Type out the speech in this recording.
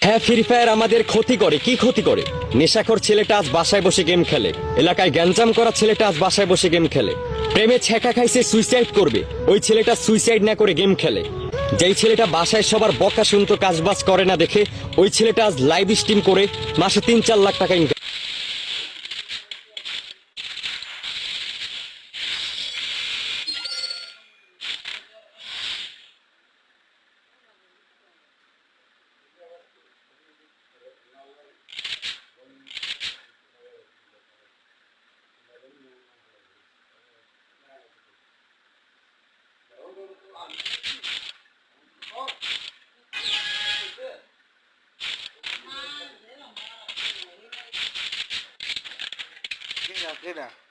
হ্যাঁ, free fire আমাদের ক্ষতি করে। কি ক্ষতি করে? নেশাখোর ছেলেটা আজ বাসায় বসে গেম খেলে, এলাকায় গ্যাঞ্জাম করা ছেলেটা আজ বাসায় বসে গেম খেলে, প্রেমে ছ্যাঁকা খাইছে সুইসাইড করবে, ওই ছেলেটা সুইসাইড না করে গেম খেলে। যেই ছেলেটা বাসায় সবার বকা শুনতো কাজবাজ করে না দেখে, ওই ছেলেটা আজ লাইভ স্ট্রিম করে মাসে 3-4 লাখ টাকা ইনকাম। Kena.